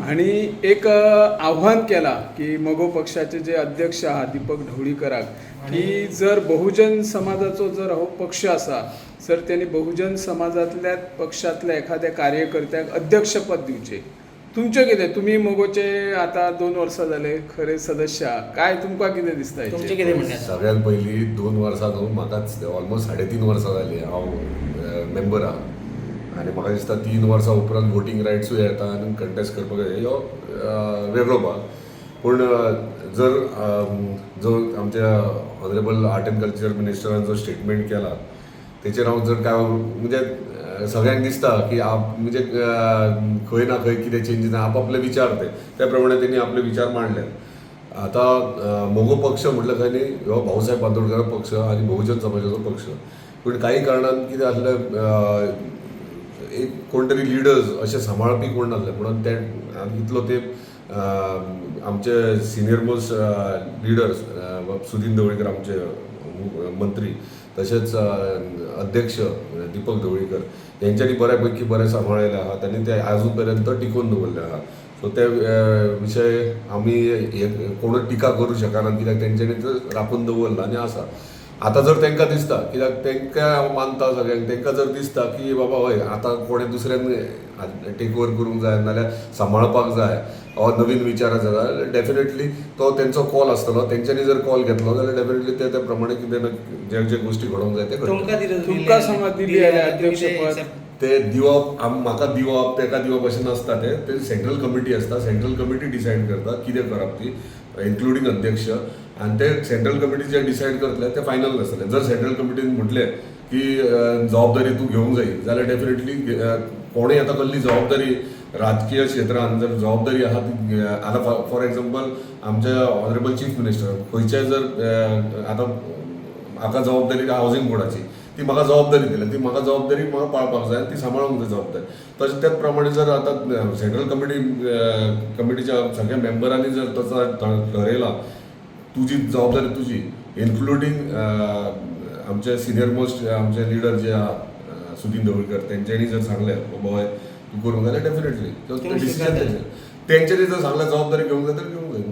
आणि एक आव्हान केला की मगो पक्षाचे जे अध्यक्ष आहात दीपक ढवळीकराक की जर बहुजन समाजाचो जर हो पक्ष असा सर त्यांनी बहुजन समाजातल्या पक्षातल्या एखाद्या कार्यकर्त्याक अध्यक्षपद दिवचे. तुमचे कितें तुम्ही मगोचे आता 2 वर्सां जाले खरे सदस्य आहात. काय तुमकां कितें दिसता हेचेर? तुमचे कितें म्हणणें आसा? सगळ्यात पहिली 2 वर्सां न्हू म्हाकाच ऑलमोस्ट 3.5 वर्सां जाली हांव मेंबर आहा आनी म्हाका दिसता 3 वर्सां उपरांत वोटींग रायट्सूय येता आनी कंटेस्ट करपाक ह्यो वेगळो भाग. पूण जर जो आमच्या ऑनरेबल आर्ट एंड कल्चर मिनिस्टरान जो स्टेटमेंट केला तेचेर हांव जर काय म्हणजे सगळ्यांक दिसता की म्हणजे खंय ना खंय कितें चेंजीस आपले विचार त्या प्रमाणे त्यांनी आपले विचार मांडले. आता मोगो पक्ष म्हटलं काय न्ही हो भाऊसाहेब बांदोडकर पक्ष आणि बहुजन समाजाचो पक्ष. पूण काही कारणान कितें आसलें एक कोण तरी लिडर्स अशें सांबाळपी कोण नासले म्हणून ते इतलो ते आमचे senior most leaders Sudin Dhavalikar आमचे मंत्री तसेच अध्यक्ष दीपक ढवळीकर यांच्यानी बऱ्यापैकी बरे सांबाळलेले आहात आणि ते अजून पर्यंत टिकून दवरले आहात. सो ते विशय आम्ही कोण टिका करू शकना कित्याक तेंच्यांनी राखून दवरला आनी आसा. आता जर तांकां दिसता कित्याक तांकां मानता सगळ्यांक तांकां जर दिसता की बाबा हय आतां कोणें दुसऱ्यान टेक ओवर करूंक जाय नाल्यार सांबाळपाक जाय वा नवीन विचार आसा जाल्यार डेफिनेटली तो तेंचो कॉल आसतलो. तेंच्यांनी जर कॉल घेतलो जाल्यार डेफिनेटली ते त्या प्रमाणे कितें ना जे गोश्टी घडोवंक जाय ते घडटले. तुमकां समज दिली अध्यक्षपद ते दिवप म्हाका दिवप तेका दिवप अशें नासता. ते सेंट्रल कमिटी आसता. सेंट्रल कमिटी डिसायड करता कितें करप ती इन्क्लुडींग अध्यक्ष आनी ते सेंट्रल कमिटी जे डिसायड करतले ते फायनल आसतले. जर सेंट्रल कमिटीन म्हटलें की जबाबदारी तूं घेवंक जाय जाल्यार डेफिनेटली कोणें आतां कसली जबाबदारी राजकीय क्षेत्रांत जर जबाबदारी आहा ती आतां फॉर एग्जाम्पल आमचे ऑनरेबल चीफ मिनिस्टर खंयचेय जर आतां म्हाका जबाबदारी हावजींग बोर्डाची ती म्हाका जबाबदारी दिली ती म्हाका जबाबदारी म्हाका पाळपाक जाय ती सांबाळूंक जाय जबाबदारी. तशें त्याच प्रमाणे जर आतां सेंट्रल कमिटीच्या सगळ्या मेंबरांनी जर तसं ठरयलां तुजी जबाबदारी तुजी इन्क्लुडींग आमचे सिनियर मोस्ट आमचे लिडर जे आहात सुदीन ढवळीकर तेंच्यांनी जर सांगलें बाबा हय तूं करूंक जाल्यार डेफिनेटली डिसिजन तेंच्यांनी जर सांगलें जबाबदारी घेवंक जाय तर घेवंक जाय.